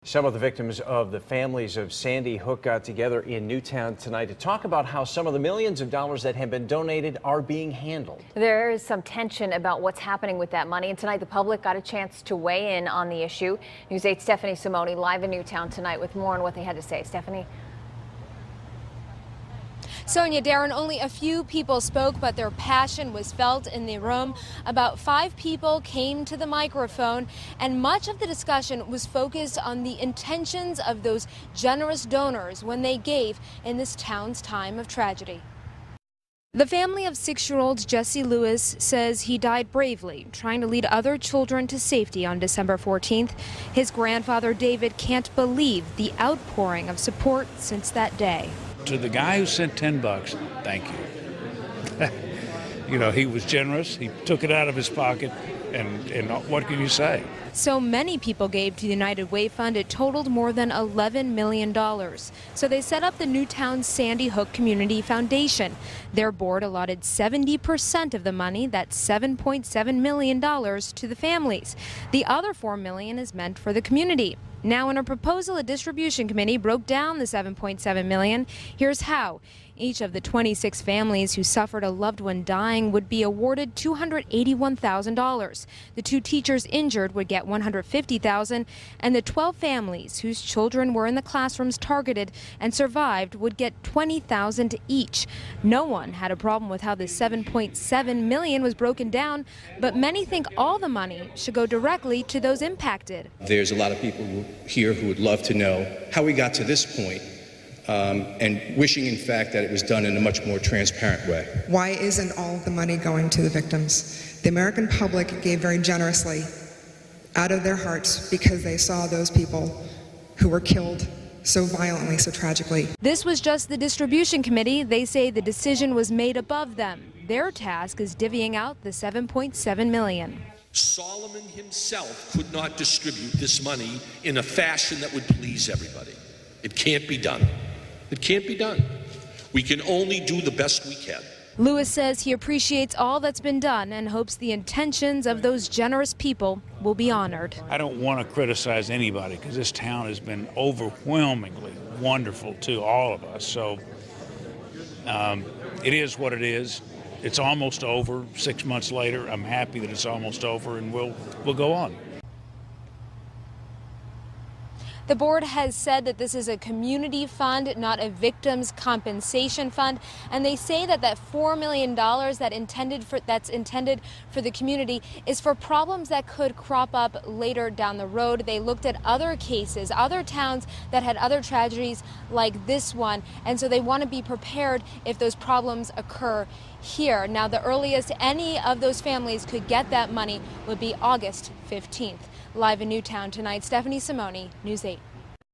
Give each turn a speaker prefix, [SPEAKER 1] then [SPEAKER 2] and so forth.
[SPEAKER 1] Some of the victims of the families of Sandy Hook got together in Newtown tonight to talk about how some of the millions of dollars that have been donated are being handled.
[SPEAKER 2] There is some tension about what's happening with that money, and tonight the public got a chance to weigh in on the issue. News 8's Stephanie Simone live in Newtown tonight with more on what they had to say. Stephanie.
[SPEAKER 3] Sonia, Darren, only a few people spoke, but their passion was felt in the room. About 5 people came to the microphone, and much of the discussion was focused on the intentions of those generous donors when they gave in this town's time of tragedy. The family of 6-year-old Jesse Lewis says he died bravely, trying to lead other children to safety on December 14th. His grandfather David can't believe the outpouring of support since that day.
[SPEAKER 4] To the guy who sent $10, thank you. You know, he was generous. He took it out of his pocket, and what can you say?
[SPEAKER 3] So many people gave to the United Way Fund, it totaled more than $11 million. So they set up the Newtown Sandy Hook Community Foundation. Their board allotted 70% of the money, that's $7.7 million, to the families. The other $4 million is meant for the community. Now, in a proposal, a distribution committee broke down the $7.7 million. Here's how. Each of the 26 families who suffered a loved one dying would be awarded $281,000. The 2 teachers injured would get $150,000, and the 12 families whose children were in the classrooms targeted and survived would get $20,000 each. No one had a problem with how the $7.7 million was broken down, but many think all the money should go directly to those impacted.
[SPEAKER 5] There's a lot of people here who would love to know how we got to this point. And wishing, in fact, that it was done in a much more transparent way.
[SPEAKER 6] Why isn't all the money going to the victims? The American public gave very generously out of their hearts because they saw those people who were killed so violently, so tragically.
[SPEAKER 3] This was just the distribution committee. They say the decision was made above them. Their task is divvying out the $7.7 million.
[SPEAKER 7] Solomon himself could not distribute this money in a fashion that would please everybody. It can't be done. It can't be done. We can only do the best we can.
[SPEAKER 3] Lewis says he appreciates all that's been done and hopes the intentions of those generous people will be honored.
[SPEAKER 4] I don't want to criticize anybody because this town has been overwhelmingly wonderful to all of us. So it is what it is. It's almost over. 6 months later, I'm happy that it's almost over, and we'll go on.
[SPEAKER 3] The board has said that this is a community fund, not a victims' compensation fund, and they say that that $4 million that's intended for the community is for problems that could crop up later down the road. They looked at other cases, other towns that had other tragedies like this one, and so they want to be prepared if those problems occur here. Now, the earliest any of those families could get that money would be August 15th. Live in Newtown tonight, Stephanie Simone, News 8.